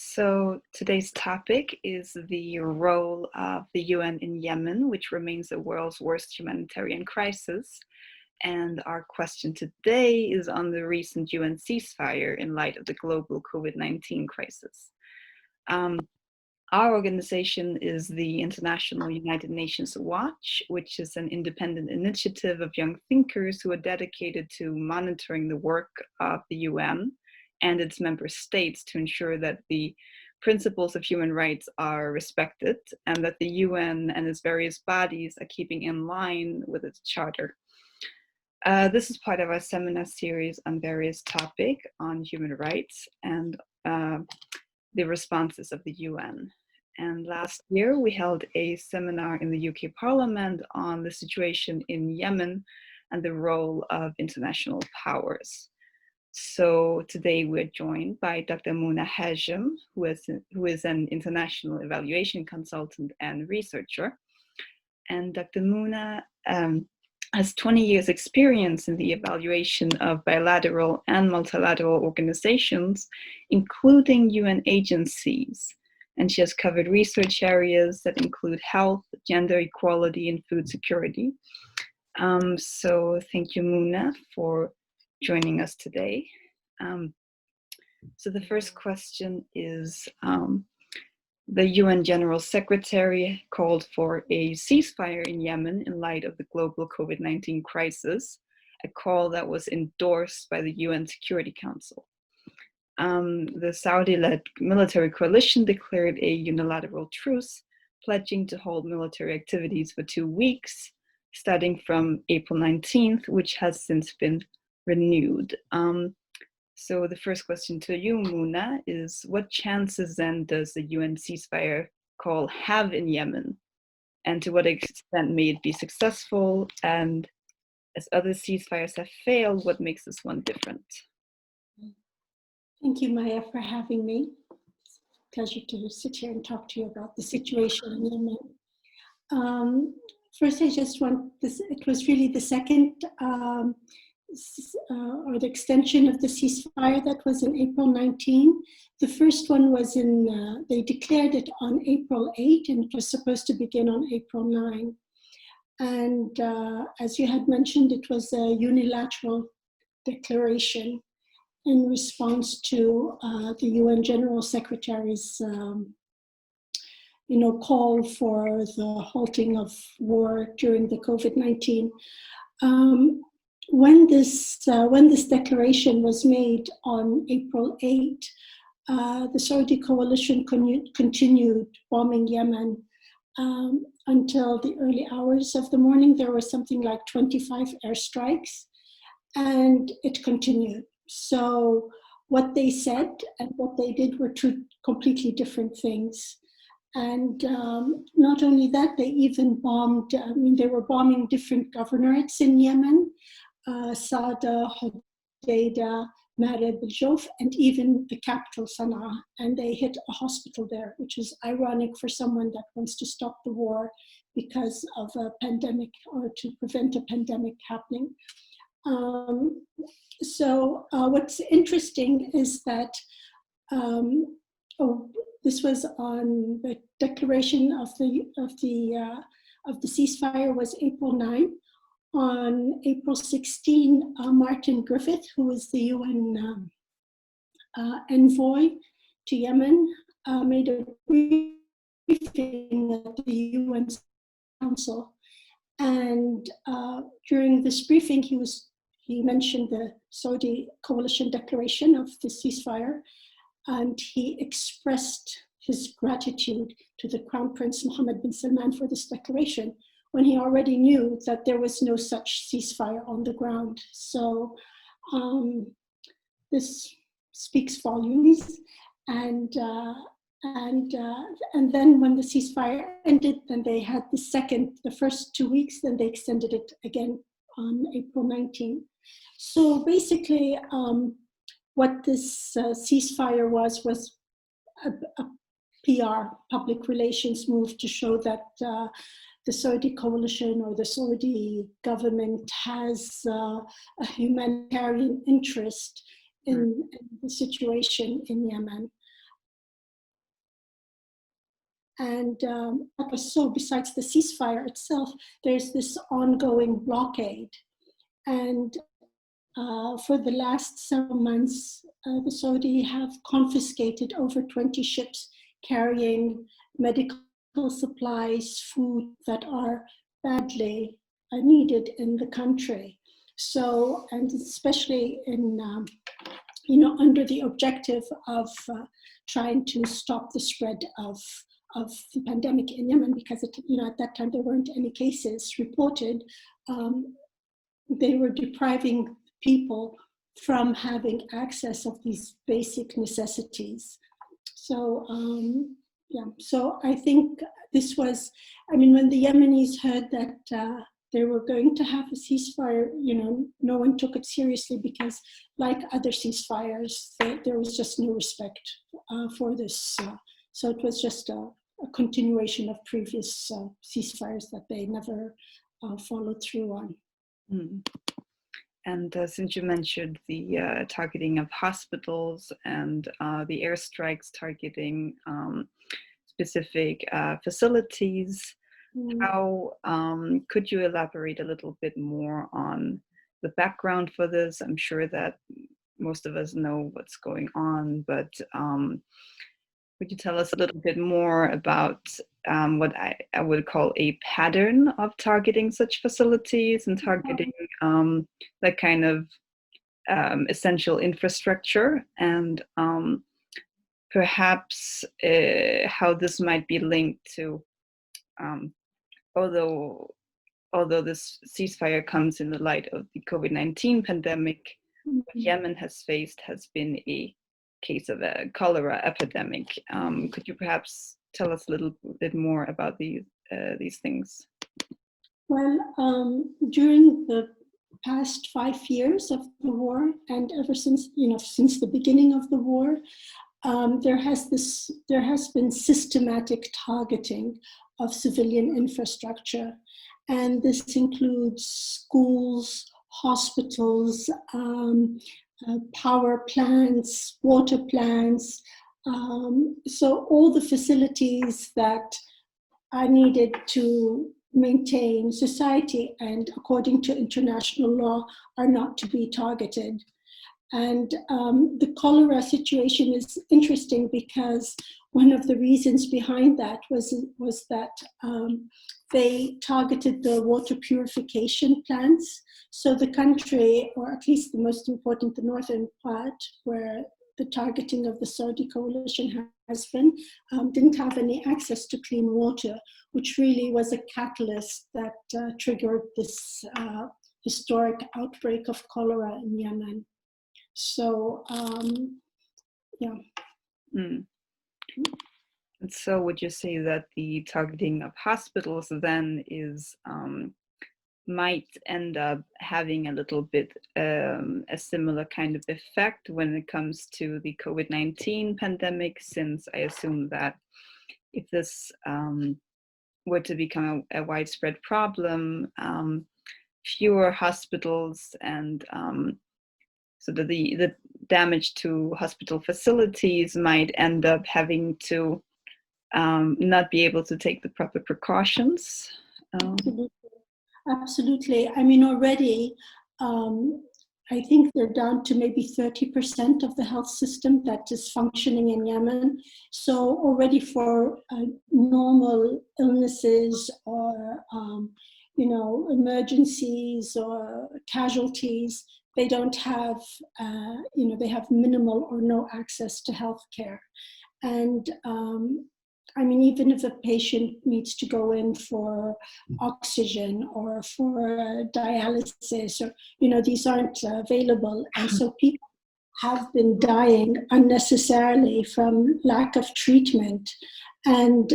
So today's topic is the role of the UN in Yemen, which remains the world's worst humanitarian crisis. And our question today is on the recent UN ceasefire in light of the global COVID-19 crisis. Our organization is the International United Nations Watch, which is an independent initiative of young thinkers who are dedicated to monitoring the work of the UN and its member states to ensure that the principles of human rights are respected and that the UN and its various bodies are keeping in line with its charter. This is part of our seminar series on various topics on human rights and the responses of the UN. And last year, we held a seminar in the UK Parliament on the situation in Yemen and the role of international powers. So today we're joined by Dr. Mouna Hashem, who is an international evaluation consultant and researcher. And Dr. Mouna has 20 years experience in the evaluation of bilateral and multilateral organizations, including UN agencies. And she has covered research areas that include health, gender equality, and food security. So thank you, Mouna, for joining us today. So the first question is, the UN General Secretary called for a ceasefire in Yemen in light of the global COVID-19 crisis, a call that was endorsed by the UN Security Council. The Saudi-led military coalition declared a unilateral truce, pledging to hold military activities for 2 weeks, starting from April 19th, which has since been renewed. So the first question to you, Mouna, is what chances then does the UN ceasefire call have in Yemen? And to what extent may it be successful? And as other ceasefires have failed, what makes this one different? Thank you, Maya, for having me. It's a pleasure to sit here and talk to you about the situation in Yemen. First, I just want this, it was really the second or the extension of the ceasefire that was in April 19. The first one was they declared it on April 8 and it was supposed to begin on April 9. And as you had mentioned, it was a unilateral declaration in response to the UN General Secretary's call for the halting of war during the COVID-19. When this declaration was made on April 8, the Saudi coalition continued bombing Yemen until the early hours of the morning. There were something like 25 airstrikes, and it continued. So what they said and what they did were two completely different things. And not only that, they even bombed, they were bombing different governorates in Yemen, Sada, Hodeidah, Marib al-Jouf, and even the capital, Sana'a. And they hit a hospital there, which is ironic for someone that wants to stop the war because of a pandemic or to prevent a pandemic happening. So what's interesting is that this was on the declaration of the ceasefire was April 9. On April 16, Martin Griffith, who is the UN envoy to Yemen, made a briefing at the UN Council. And during this briefing, he mentioned the Saudi coalition declaration of the ceasefire, and he expressed his gratitude to the Crown Prince Mohammed bin Salman for this declaration, when he already knew that there was no such ceasefire on the ground. So this speaks volumes. And then when the ceasefire ended, then they had the first 2 weeks, then they extended it again on April 19. So basically, what this ceasefire was a PR, public relations move to show that the Saudi coalition or the Saudi government has a humanitarian interest in the situation in Yemen. And that was so, besides the ceasefire itself, there's this ongoing blockade. And for the last several months, the Saudi have confiscated over 20 ships carrying medical supplies, food that are badly needed in the country. So, and especially in, under the objective of trying to stop the spread of the pandemic in Yemen, because at that time there weren't any cases reported. They were depriving people from having access of these basic necessities. So, so I think this was, when the Yemenis heard that they were going to have a ceasefire, no one took it seriously, because like other ceasefires, there was just no respect for this. So it was just a continuation of previous ceasefires that they never followed through on. Mm. And since you mentioned the targeting of hospitals and the airstrikes targeting specific facilities, how could you elaborate a little bit more on the background for this? I'm sure that most of us know what's going on, but would you tell us a little bit more about what I would call a pattern of targeting such facilities and targeting that kind of essential infrastructure, and perhaps how this might be linked to, although this ceasefire comes in the light of the COVID-19 pandemic, what Yemen has faced has been a case of a cholera epidemic. Could you perhaps tell us a little bit more about these things? Well, during the past 5 years of the war, and ever since, since the beginning of the war, there has been systematic targeting of civilian infrastructure, and this includes schools, hospitals, power plants, water plants. So all the facilities that are needed to maintain society and according to international law are not to be targeted. And the cholera situation is interesting because one of the reasons behind that was that they targeted the water purification plants. So the country, or at least the most important, the northern part, where the targeting of the Saudi coalition has been, didn't have any access to clean water, which really was a catalyst that triggered this historic outbreak of cholera in Yemen. So, yeah. Mm. And so would you say that the targeting of hospitals then is might end up having a little bit a similar kind of effect when it comes to the COVID-19 pandemic, since I assume that if this were to become a widespread problem, fewer hospitals and so that the damage to hospital facilities might end up having to not be able to take the proper precautions. Absolutely. I mean, already, I think they're down to maybe 30% of the health system that is functioning in Yemen. So already for normal illnesses or, emergencies or casualties, they don't have, they have minimal or no access to healthcare. And I mean, even if a patient needs to go in for oxygen or for dialysis, or, these aren't available. And so people have been dying unnecessarily from lack of treatment. And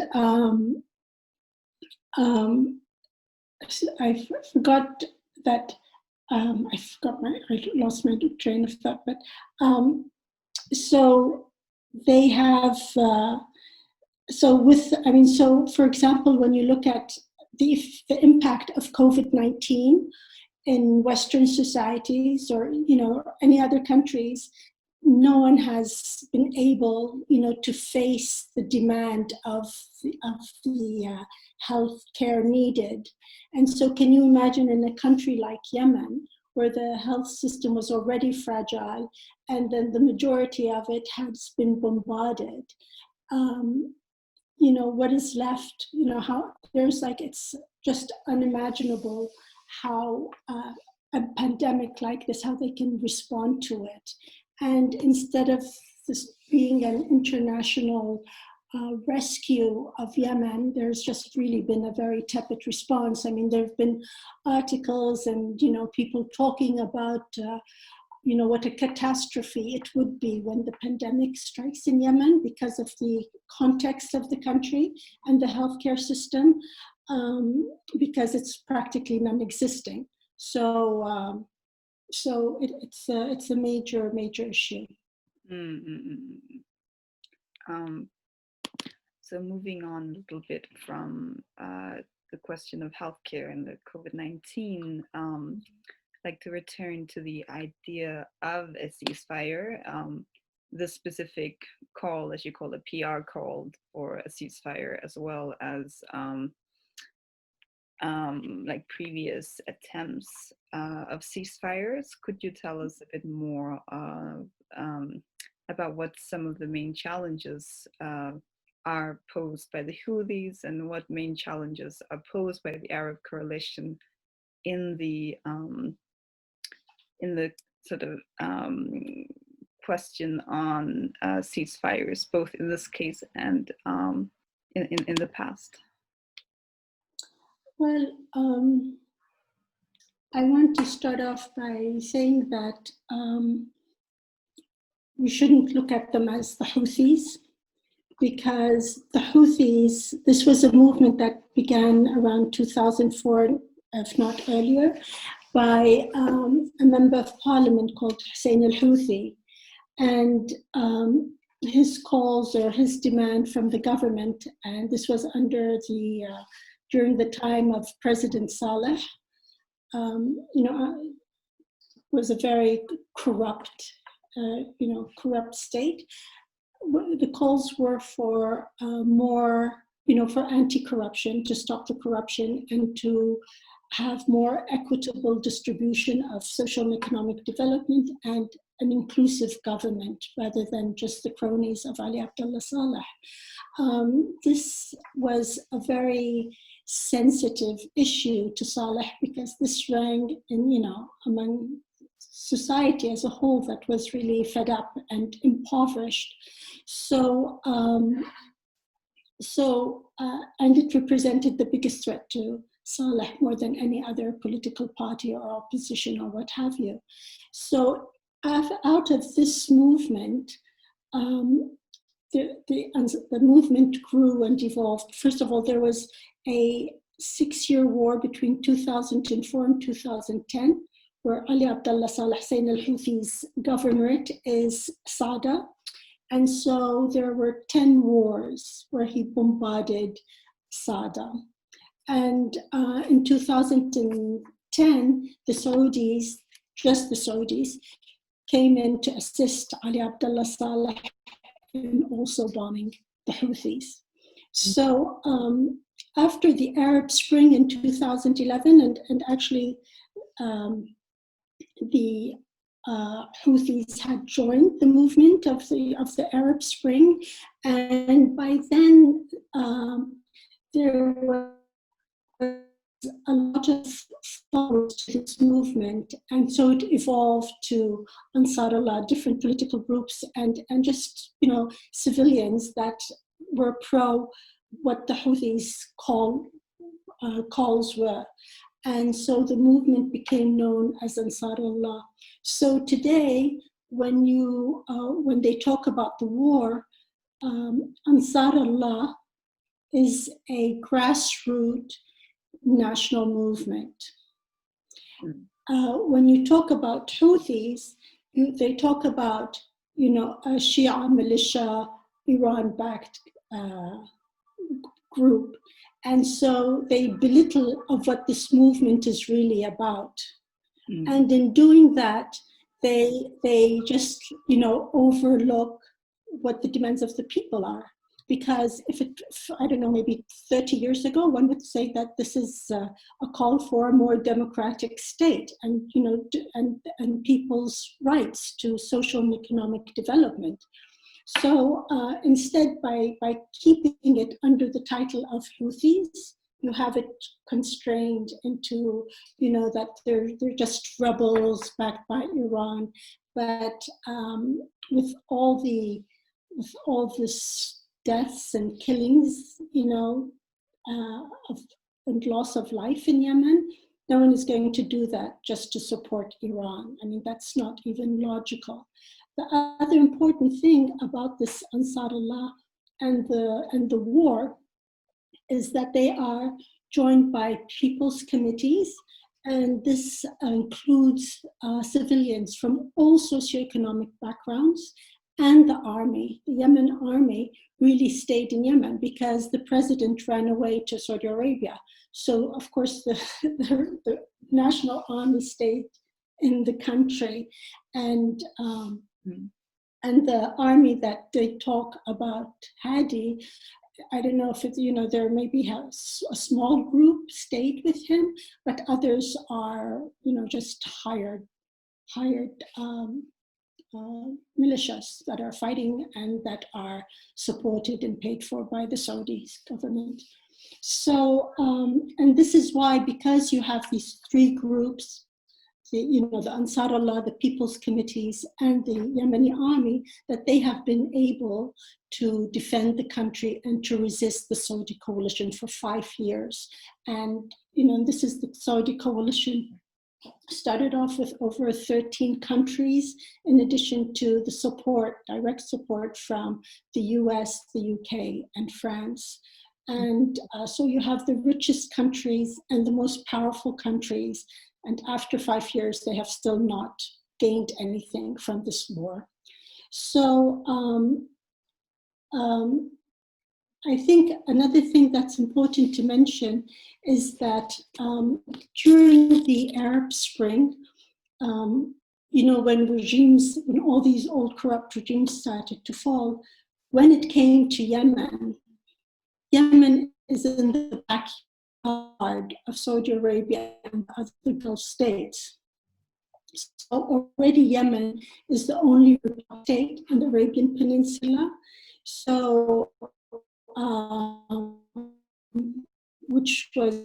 I forgot that, I lost my train of thought, but so they have, so for example, when you look at the impact of COVID-19 in Western societies or, any other countries, no one has been able, to face the demand of the health care needed. And so can you imagine in a country like Yemen, where the health system was already fragile, and then the majority of it has been bombarded? What is left? How it's just unimaginable how a pandemic like this, how they can respond to it. And instead of this being an international rescue of Yemen, there's just really been a very tepid response. I mean, there have been articles and, people talking about, what a catastrophe it would be when the pandemic strikes in Yemen because of the context of the country and the healthcare system, because it's practically non-existing. So it's a major issue. So moving on a little bit from the question of healthcare and the COVID-19, I'd like to return to the idea of a ceasefire, the specific call, as you call it, PR call for a ceasefire, as well as like previous attempts of ceasefires. Could you tell us a bit more about what some of the main challenges are posed by the Houthis and what main challenges are posed by the Arab coalition in the sort of question on ceasefires, both in this case and in the past? Well, I want to start off by saying that we shouldn't look at them as the Houthis, because the Houthis, this was a movement that began around 2004, if not earlier, by a member of parliament called Hussein al-Houthi. And his calls or his demand from the government, and this was during the time of President Saleh, was a very corrupt state. The calls were for more, for anti-corruption, to stop the corruption and to have more equitable distribution of social and economic development and an inclusive government rather than just the cronies of Ali Abdullah Saleh. This was a very sensitive issue to Saleh because this rang in, among society as a whole that was really fed up and impoverished. And it represented the biggest threat to Saleh more than any other political party or opposition or what have you. So out of this movement, the movement grew and evolved. First of all, there was a 6-year war between 2004 and 2010, where Ali Abdullah Saleh Hussein al-Houthi's governorate is Sada. And so there were 10 wars where he bombarded Sada. And in 2010, the Saudis, came in to assist Ali Abdullah Saleh in also bombing the Houthis. So after the Arab Spring in 2011, and actually the Houthis had joined the movement of the Arab Spring, and by then there was a lot of followers to this movement, and so it evolved to Ansarullah, different political groups, and just civilians that were pro what the Houthis calls were, and so the movement became known as Ansarullah. So today, when they talk about the war, Ansarullah is a grassroots national movement. When you talk about Houthis, they talk about a Shia militia, Iran-backed group, and so they belittle of what this movement is really about. And in doing that, they just, overlook what the demands of the people are. Because if I don't know, maybe 30 years ago, one would say that this is a call for a more democratic state and, and people's rights to social and economic development. So instead, by keeping it under the title of Houthis, you have it constrained into, that they're just rebels backed by Iran. But with all this deaths and killings, and loss of life in Yemen, no one is going to do that just to support Iran. I mean, that's not even logical. The other important thing about this Ansarullah and the war is that they are joined by people's committees, and this includes civilians from all socioeconomic backgrounds, and the army. The Yemen army really stayed in Yemen because the president ran away to Saudi Arabia. So of course the national army stayed in the country, and the army that they talk about, Hadi, I don't know if it's, there maybe a small group stayed with him, but others are, just hired militias that are fighting and that are supported and paid for by the Saudi government. So, and this is why, because you have these three groups, the Ansarullah, the People's Committees, and the Yemeni army, that they have been able to defend the country and to resist the Saudi coalition for 5 years. And, this is the Saudi coalition started off with over 13 countries, in addition to the direct support from the US, the UK, and France. And so you have the richest countries and the most powerful countries. And after 5 years, they have still not gained anything from this war. So I think another thing that's important to mention is that during the Arab Spring, when all these old corrupt regimes started to fall, when it came to Yemen, Yemen is in the backyard of Saudi Arabia and other Gulf states. So already Yemen is the only state in the Arabian Peninsula. So, which was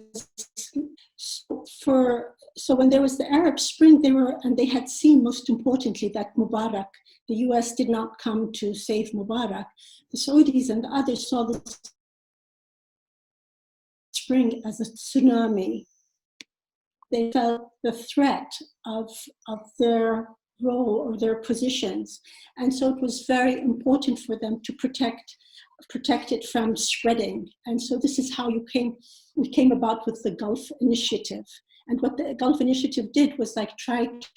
so when there was the Arab Spring, they had seen, most importantly, that Mubarak, the US did not come to save Mubarak. The Saudis and the others saw the spring as a tsunami. They felt the threat of their role or their positions. And so it was very important for them to protect it from spreading. And so this is how we came about with the Gulf Initiative. And what the Gulf Initiative did was try to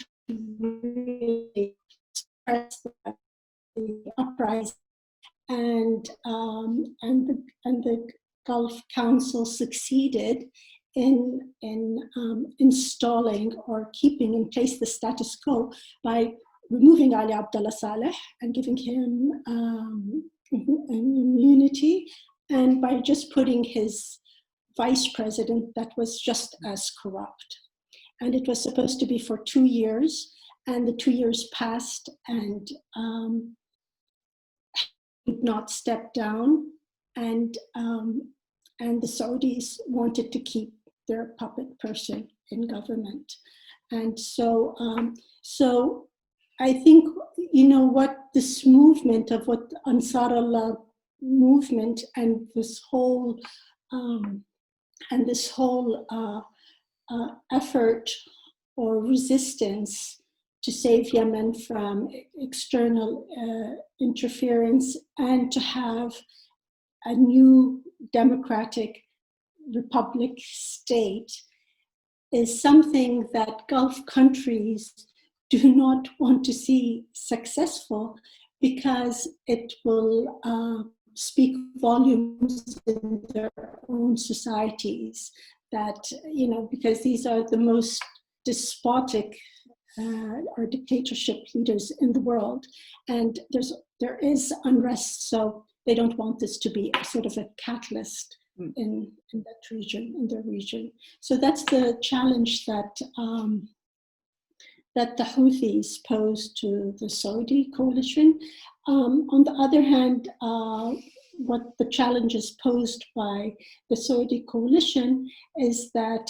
really suppress the uprising. And the Gulf Council succeeded in installing or keeping in place the status quo by removing Ali Abdullah Saleh and giving him immunity, and by just putting his vice president that was just as corrupt. And it was supposed to be for 2 years, and the 2 years passed, and did not step down, and the Saudis wanted to keep their puppet person in government. And so I think, what this movement of what Ansarullah movement and this whole effort or resistance to save Yemen from external interference and to have a new democratic republic state is something that Gulf countries do not want to see successful, because it will speak volumes in their own societies, that, because these are the most despotic or dictatorship leaders in the world. And there is unrest, so they don't want this to be a sort of a catalyst in that region, in the region. So that's the challenge that the Houthis pose to the Saudi coalition. On the other hand, what the challenges posed by the Saudi coalition is that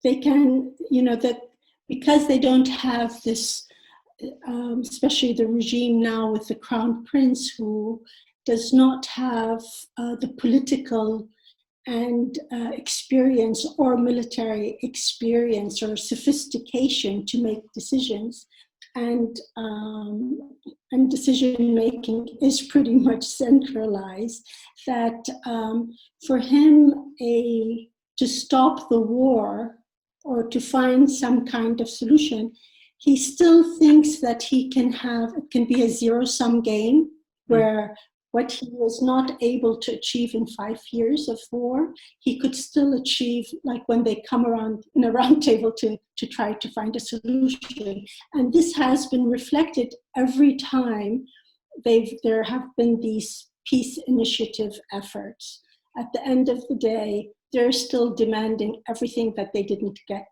they can, that because they don't have this, especially the regime now with the crown prince, who does not have the political and experience or military experience or sophistication to make decisions, and decision making is pretty much centralized, that for him to stop the war or to find some kind of solution, he still thinks that it can be a zero-sum game where what he was not able to achieve in 5 years of war, he could still achieve, like when they come around in a round table to try to find a solution. And this has been reflected every time there have been these peace initiative efforts. At the end of the day, they're still demanding everything that they didn't get,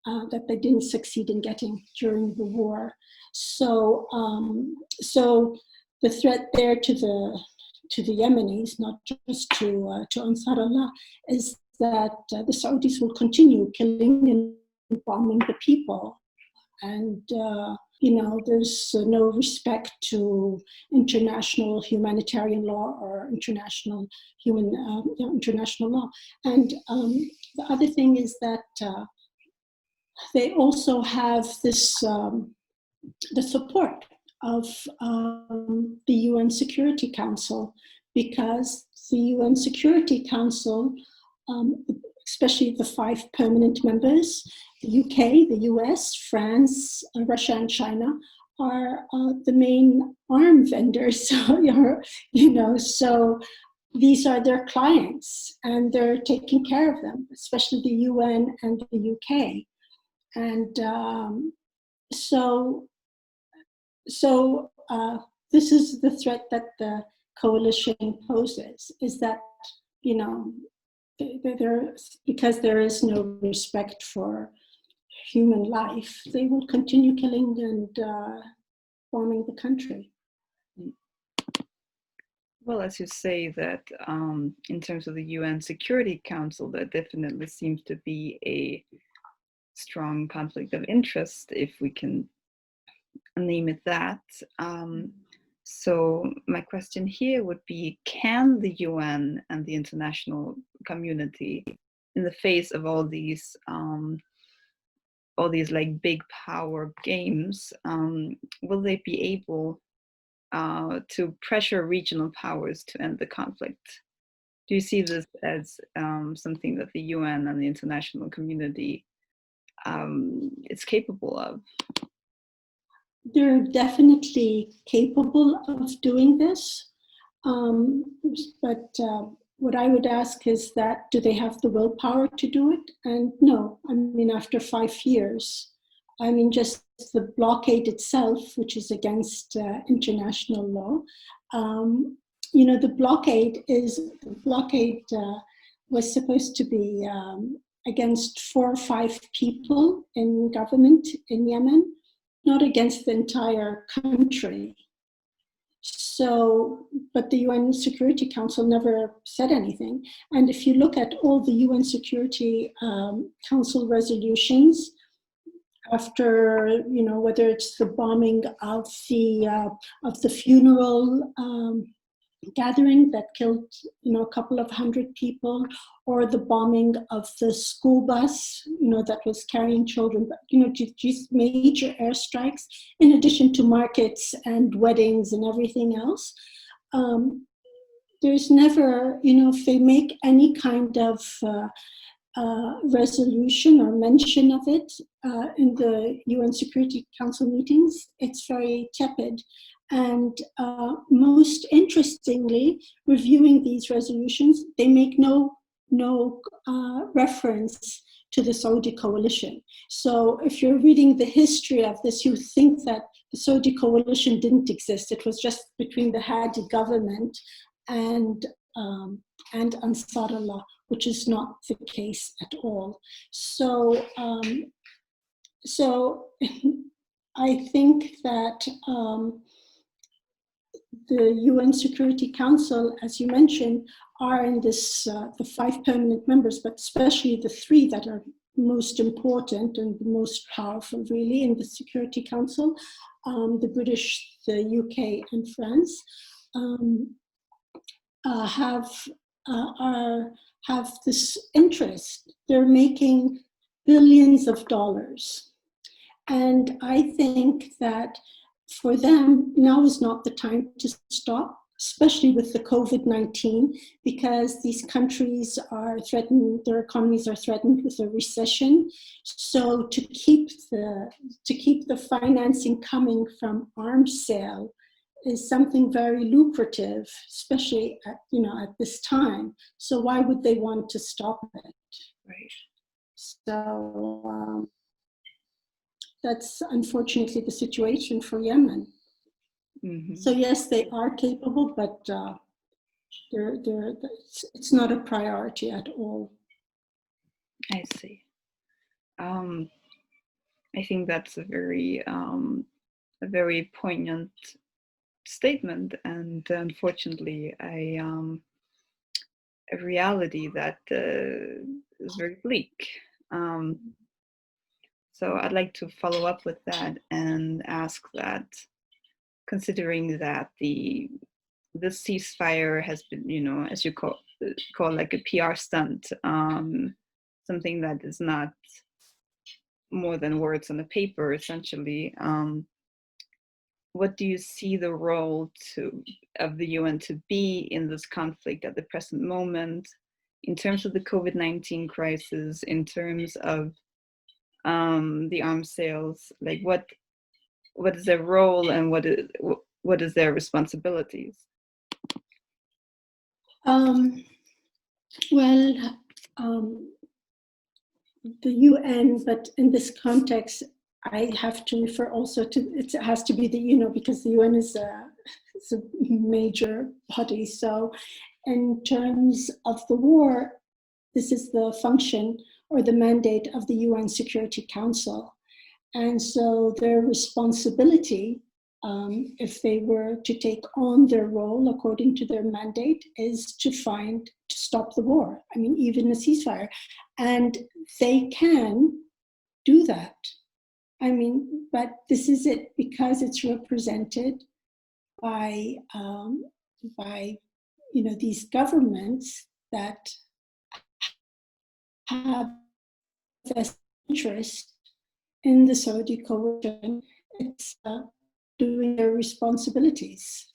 that they didn't succeed in getting during the war. So the threat there to the Yemenis, not just to Ansar Allah, is that the Saudis will continue killing and bombing the people, and there's no respect to international humanitarian law or international law. And the other thing is that they also have this the support of the UN Security Council, because the UN Security Council, especially the 5 permanent members, the UK, the US, France, Russia, and China, are the main arm vendors. So these are their clients, and they're taking care of them, especially the UN and the UK. And so this is the threat that the coalition poses, is that, because there is no respect for human life, they will continue killing and bombing the country. Well, as you say that in terms of the UN Security Council, there definitely seems to be a strong conflict of interest, if we can name it that. So my question here would be, can the UN and the international community, in the face of all these like big power games, will they be able to pressure regional powers to end the conflict? Do you see this as something that the UN and the international community is capable of? They're definitely capable of doing this, but what I would ask is that, do they have the willpower to do it? And no, after 5 years, just the blockade itself, which is against international law, the blockade was supposed to be against 4 or 5 people in government in Yemen, not against the entire country. So, but the UN Security Council never said anything. And if you look at all the UN Security Council resolutions, after, whether it's the bombing of the funeral gathering that killed, a couple of 100 people, or the bombing of the school bus, that was carrying children, but, just major airstrikes, in addition to markets and weddings and everything else. There's never, if they make any kind of resolution or mention of it in the UN Security Council meetings, it's very tepid. And most interestingly, reviewing these resolutions, they make no reference to the Saudi coalition. So if you're reading the history of this, you think that the Saudi coalition didn't exist. It was just between the Hadi government and Ansarullah, which is not the case at all. So, so I think that the UN Security Council, as you mentioned, are in this, the 5 permanent members, but especially the 3 that are most important and the most powerful really in the Security Council, the British, the UK and France, have this interest. They're making billions of dollars. And I think that for them, now is not the time to stop, especially with the COVID-19, because these countries are threatened, their economies are threatened with a recession. So to keep the financing coming from arms sale is something very lucrative, especially at this time. So why would they want to stop it? Right. So that's unfortunately the situation for Yemen. Mm-hmm. So yes, they are capable, but it's not a priority at all. I see. I think that's a very poignant statement, and unfortunately, a reality that is very bleak. So I'd like to follow up with that and ask that, considering that the ceasefire has been, as you call like a PR stunt, something that is not more than words on a paper, essentially. What do you see the role of the UN to be in this conflict at the present moment, in terms of the COVID-19 crisis, in terms of the arms sales? Like, what is their role, and what is their responsibilities? The UN, but in this context, I have to refer also to, it has to be the, because the UN is a major body. So in terms of the war, this is the function or the mandate of the UN Security Council. And so their responsibility, if they were to take on their role according to their mandate, is to stop the war. I mean, even a ceasefire. And they can do that. I mean, but this is it, because it's represented by these governments that have this interest in the Saudi coalition. It's doing their responsibilities,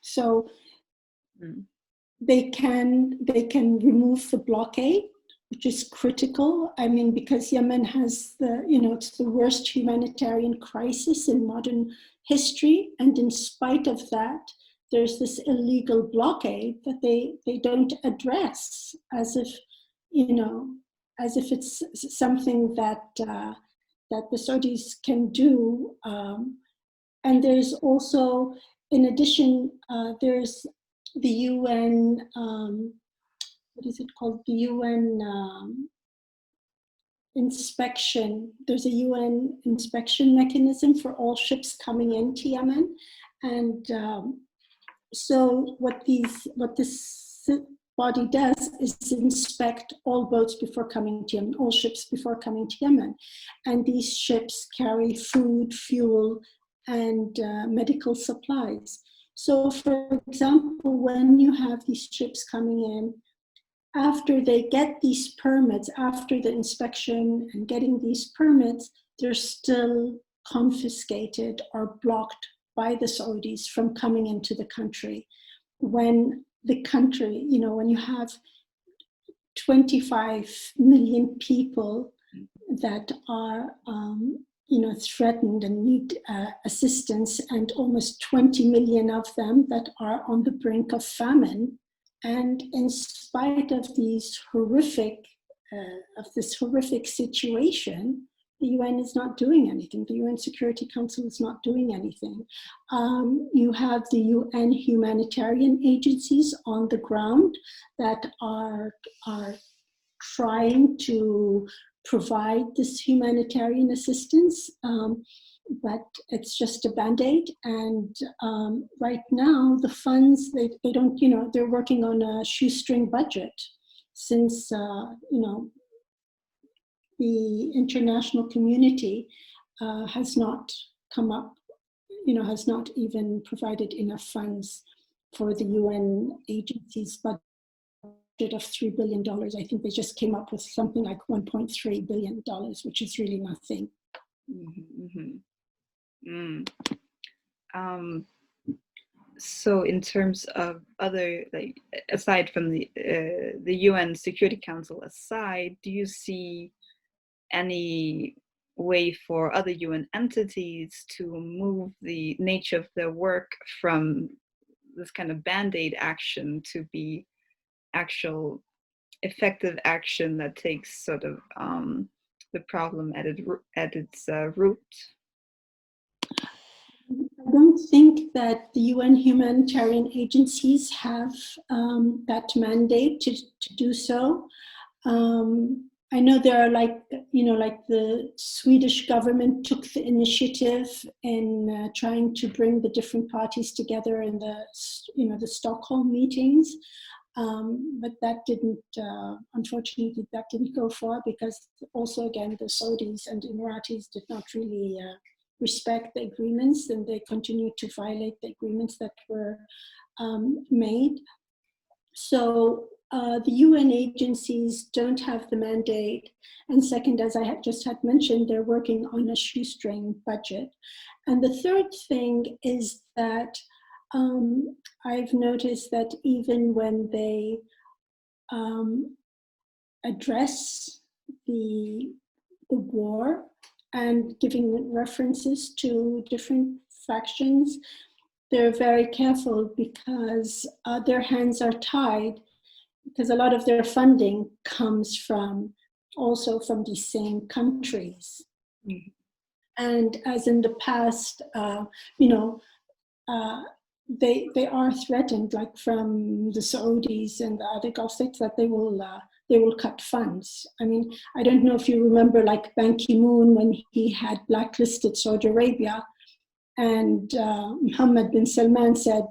so they can remove the blockade, which is critical. I mean, because Yemen has it's the worst humanitarian crisis in modern history, and in spite of that, there's this illegal blockade that they don't address, as if it's something that the Saudis can do. And there's also, in addition, there's the UN, what is it called? The UN inspection. There's a UN inspection mechanism for all ships coming into Yemen. And so what this body does is inspect all boats before coming to Yemen, all ships before coming to Yemen. And these ships carry food, fuel, and medical supplies. So for example, when you have these ships coming in, after they get these permits, after the inspection and getting these permits, they're still confiscated or blocked by the Saudis from coming into the country. When the country, when you have 25 million people that are threatened and need assistance, and almost 20 million of them that are on the brink of famine. And in spite of this horrific situation, the UN is not doing anything. The UN Security Council is not doing anything. You have the UN humanitarian agencies on the ground that are trying to provide this humanitarian assistance, but it's just a Band-Aid. And right now, the funds, they don't, they're working on a shoestring budget since, the international community has not come up, has not even provided enough funds for the UN agencies budget of $3 billion. I think they just came up with something like $1.3 billion, which is really nothing. So in terms of other, aside from the UN Security Council aside, do you see any way for other UN entities to move the nature of their work from this kind of Band-Aid action to be actual effective action that takes sort of the problem at its root? I don't think that the UN humanitarian agencies have that mandate to do so. I know there are like the Swedish government took the initiative in trying to bring the different parties together in the Stockholm meetings. But that didn't, unfortunately, that didn't go far, because also, again, the Saudis and Emiratis did not really respect the agreements, and they continued to violate the agreements that were made. So the UN agencies don't have the mandate. And second, as I just had mentioned, they're working on a shoestring budget. And the third thing is that I've noticed that even when they address the war and giving references to different factions, they're very careful, because their hands are tied, because a lot of their funding comes also from these same countries. Mm-hmm. And as in the past, they are threatened, like from the Saudis and the other Gulf states, that they will cut funds. I mean, I don't know if you remember, like Ban Ki-moon, when he had blacklisted Saudi Arabia, and Mohammed bin Salman said,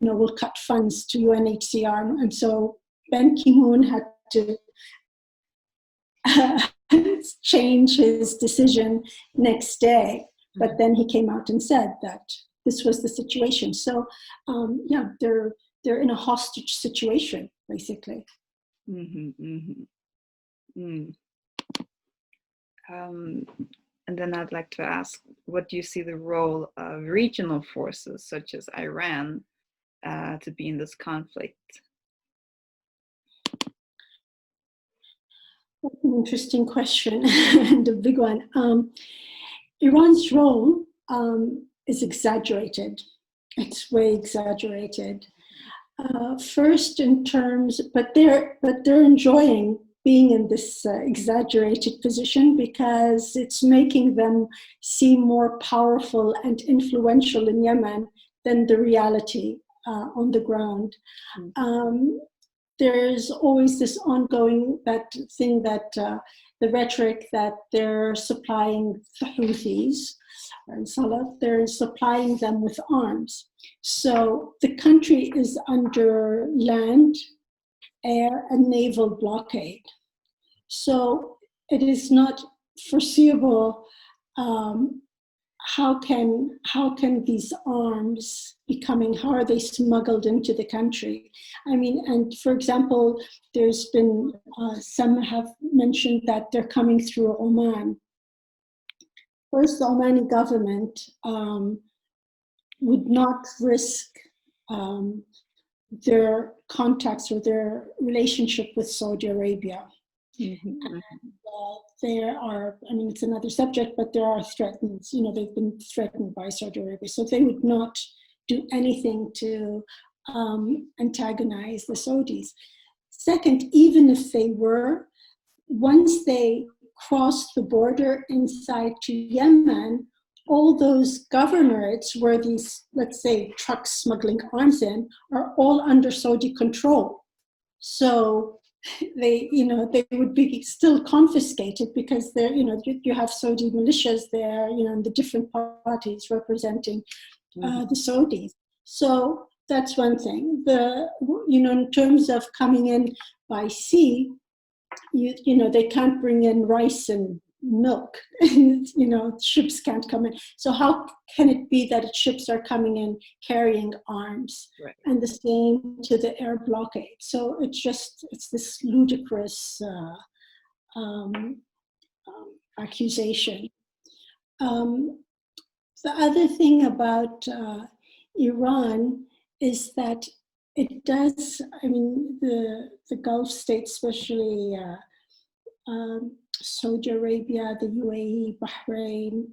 we'll cut funds to UNHCR. And so Ban Ki-moon had to change his decision next day. But then he came out and said that this was the situation. So they're in a hostage situation, basically. And then I'd like to ask, what do you see the role of regional forces such as Iran to be in this conflict? That's an interesting question and a big one. Iran's role is exaggerated. It's way exaggerated. First, in terms, but they're enjoying being in this exaggerated position, because it's making them seem more powerful and influential in Yemen than the reality on the ground. There's always this ongoing thing that the rhetoric that they're supplying the Houthis and Salah, they're supplying them with arms. So the country is under land, air, and naval blockade. So it is not foreseeable how can these arms how are they smuggled into the country? I mean, and for example, there's been, some have mentioned that they're coming through Oman. First, the Omani government would not risk their contacts or their relationship with Saudi Arabia. Mm-hmm. And, there are, I mean, it's another subject, but there are threats, they've been threatened by Saudi Arabia. So they would not do anything to antagonize the Saudis. Second, even if they were, once they crossed the border inside to Yemen, all those governorates where these, let's say, trucks smuggling arms in are all under Saudi control. So they would be still confiscated because they're, you have Saudi militias there, and the different parties representing the Saudis. So that's one thing. In terms of coming in by sea, they can't bring in rice and milk, and ships can't come in. So how can it be that ships are coming in carrying arms? Right. And the same to the air blockade. So it's this ludicrous accusation. The other thing about Iran is that it does, I mean, the Gulf states, especially Saudi Arabia, the UAE, Bahrain,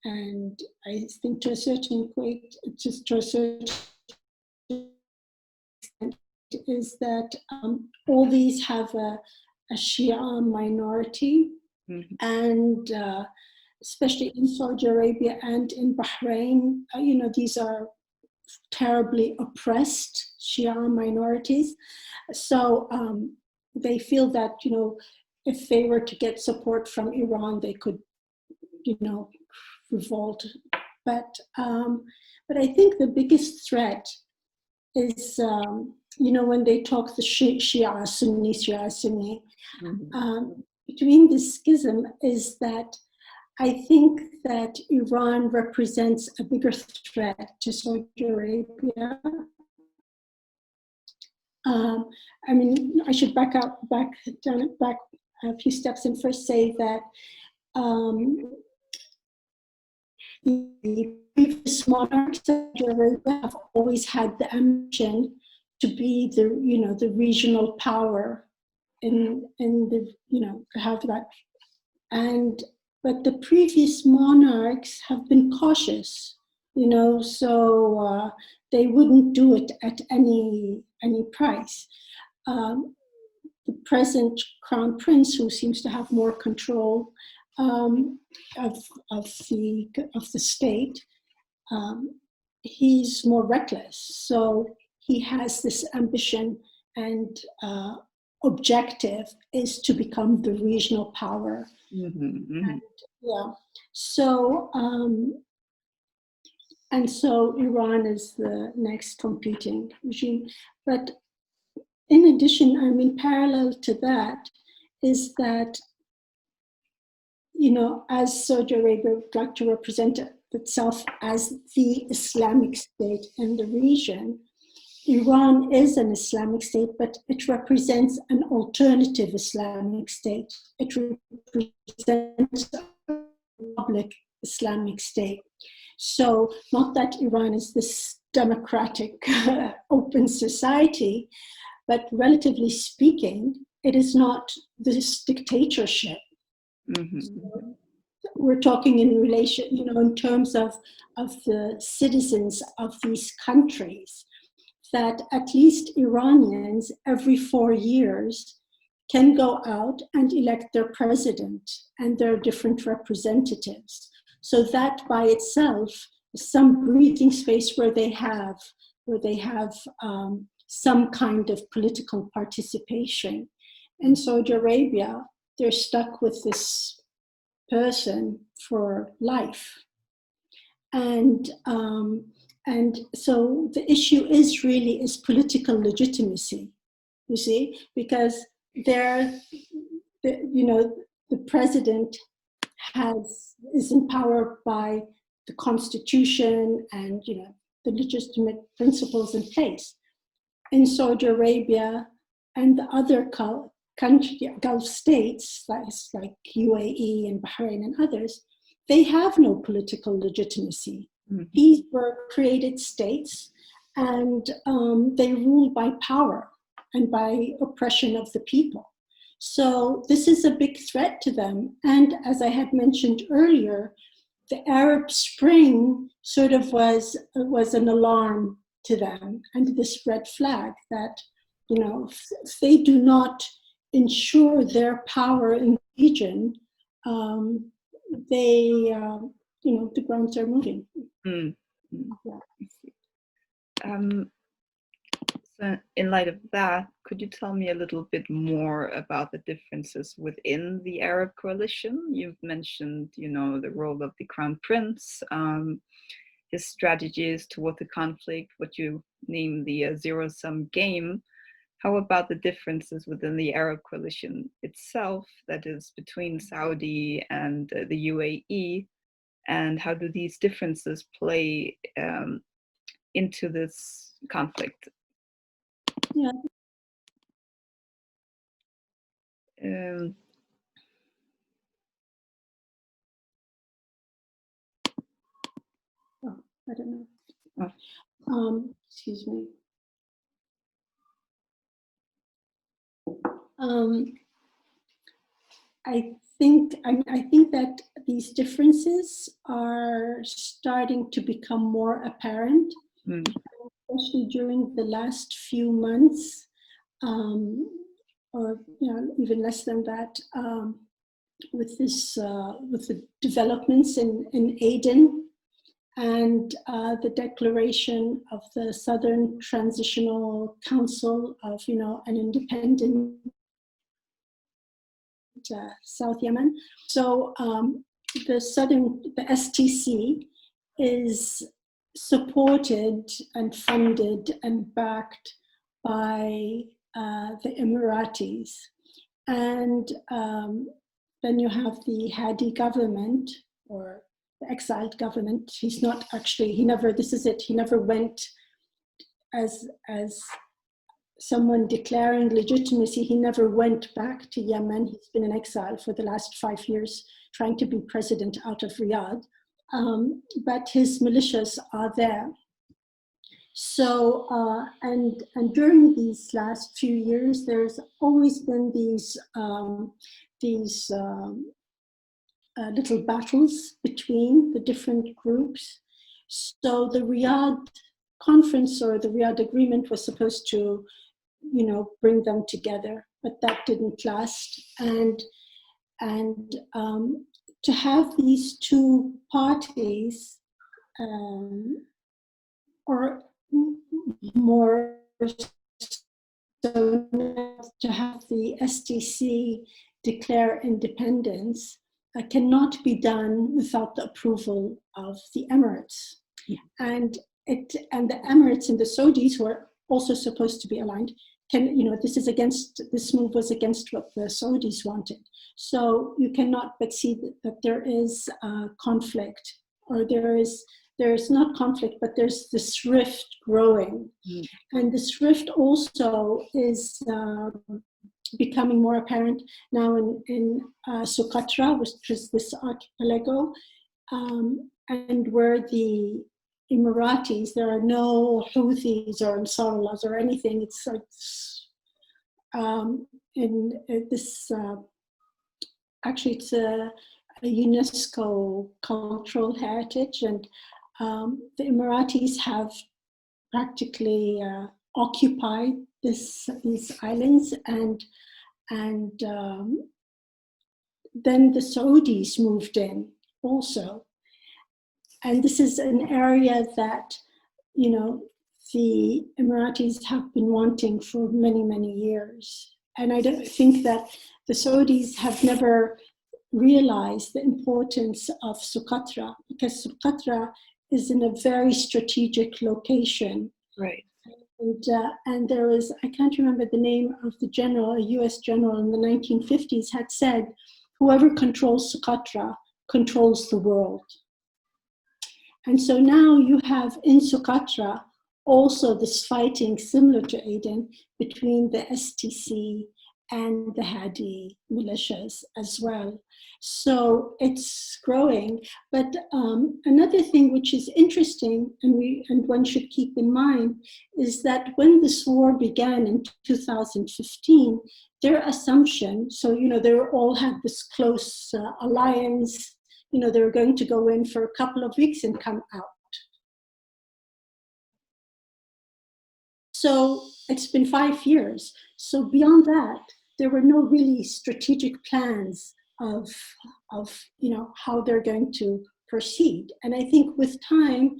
and I think to a certain Kuwait, just to a certain extent, is that all these have a Shia minority, and especially in Saudi Arabia and in Bahrain, these are terribly oppressed Shia minorities. So they feel that, if they were to get support from Iran, they could, revolt. But I think the biggest threat is, when they talk the Shia, Sunni, between this schism is that I think that Iran represents a bigger threat to Saudi Arabia. I mean, I should back a few steps and first say that the previous monarchs of Saudi Arabia have always had the ambition to be the regional power in the, have that. But the previous monarchs have been cautious, so they wouldn't do it at any price. The present crown prince, who seems to have more control of the state, he's more reckless. So he has this ambition and objective is to become the regional power. And, so and so Iran is the next competing regime. But in addition, I mean, parallel to that is that, as Saudi Arabia would like to represent itself as the Islamic state in the region, Iran is an Islamic state, but it represents an alternative Islamic state. It represents a public Islamic state. So not that Iran is this democratic, open society, but relatively speaking, it is not this dictatorship. So we're talking in relation, in terms of the citizens of these countries, that at least Iranians every 4 years can go out and elect their president and their different representatives. So that by itself is some breathing space where they have some kind of political participation. In Saudi Arabia, they're stuck with this person for life. And so the issue is political legitimacy, you see, because the president is empowered by the constitution and the legitimate principles in place. In Saudi Arabia and the other Gulf states, like UAE and Bahrain and others, they have no political legitimacy. These were created states, and they rule by power and by oppression of the people. So this is a big threat to them. And as I had mentioned earlier, the Arab Spring sort of was an alarm to them, and this red flag that, if they do not ensure their power in the region, the grounds are moving. Mm. Yeah. So in light of that, could you tell me a little bit more about the differences within the Arab coalition? You've mentioned, the role of the Crown Prince, his strategies toward the conflict, what you name the zero-sum game. How about the differences within the Arab coalition itself, that is between Saudi and the UAE, and how do these differences play into this conflict? Yeah. I don't know. Oh. Excuse me. I think that these differences are starting to become more apparent, especially during the last few months, or even less than that, with the developments in Aden and the declaration of the Southern Transitional Council of an independent South Yemen. So the STC is supported and funded and backed by the Emiratis. And then you have the Hadi government, or the exiled government. He never went as someone declaring legitimacy. He never went back to Yemen. He's been in exile for the last 5 years, trying to be president out of Riyadh. But his militias are there. So, and during these last few years, there's always been these little battles between the different groups. So the Riyadh conference, or the Riyadh agreement, was supposed to bring them together, but that didn't last. And to have these two parties, or more so, to have the STC declare independence, cannot be done without the approval of the Emirates. Yeah. And the Emirates and the Saudis, who are also supposed to be aligned, this move was against what the Saudis wanted. So you cannot but see that there is conflict, or there is not conflict, but there's this rift growing. Mm. And this rift also is becoming more apparent now in Socotra, which is this archipelago, and where the Emiratis, there are no Houthis or Ansarullah or anything. It's in this, actually it's a UNESCO cultural heritage, and the Emiratis have practically occupied these islands, and then the Saudis moved in also. And this is an area that, the Emiratis have been wanting for many, many years. And I don't think that the Saudis have never realized the importance of Socotra, because Socotra is in a very strategic location. Right. And there was, I can't remember the name of the general, a US general in the 1950s had said, whoever controls Socotra controls the world. And so now you have in Socotra also this fighting similar to Aden between the STC and the Hadi militias as well. So it's growing. But another thing which is interesting, and one should keep in mind, is that when this war began in 2015, their assumption, so, they all had this close alliance, they were going to go in for a couple of weeks and come out. So it's been 5 years. So beyond that, there were no really strategic plans of how they're going to proceed. And I think with time,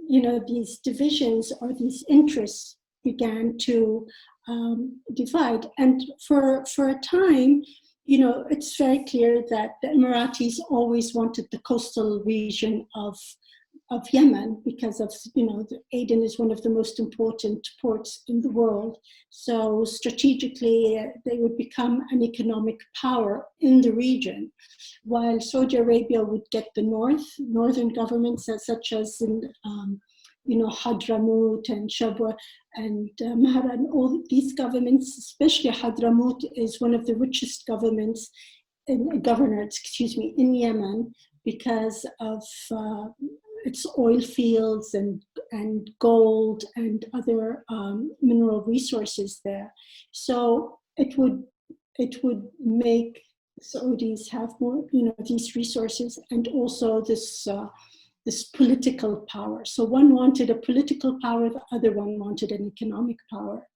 these divisions or these interests began to divide. And for a time, it's very clear that the Emiratis always wanted the coastal region of Yemen because of, Aden is one of the most important ports in the world. So strategically, they would become an economic power in the region, while Saudi Arabia would get the northern governments such as in, Hadramaut and Shabwa and Mahran. All these governments, especially Hadramaut, is one of the richest governorates, in Yemen because of its oil fields and gold and other mineral resources there. So it would make Saudis have more, these resources and also this political power. So one wanted a political power, the other one wanted an economic power.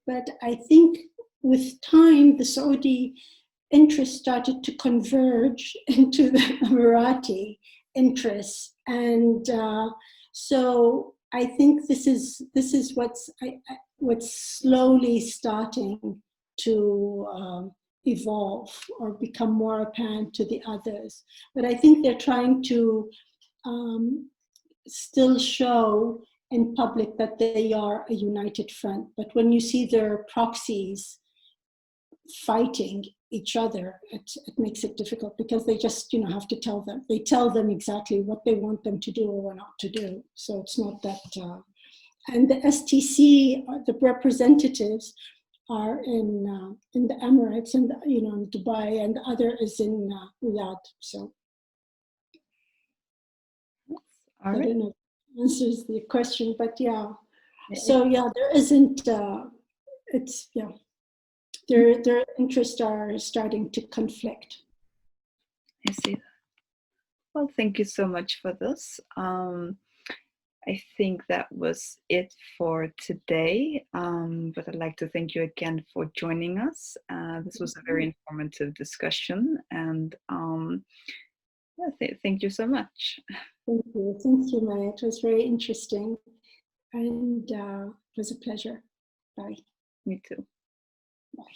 But I think with time, the Saudi interests started to converge into the Emirati interests, and so I think this is what's slowly starting to evolve or become more apparent to the others. But I think they're trying to still show in public that they are a united front. But when you see their proxies fighting each other, it makes it difficult because they just have to tell them exactly what they want them to do or not to do. So it's not that. And the STC, the representatives, are in the Emirates and in Dubai, and the other is in Riyadh. So All right. I don't know if that answers the question, but yeah. So yeah, there isn't. It's yeah. Their interests are starting to conflict. I see that. Well, thank you so much for this. I think that was it for today, but I'd like to thank you again for joining us. This was a very informative discussion, and thank you so much. Thank you, Maya. It was very interesting, and it was a pleasure. Bye. Me too. Bye.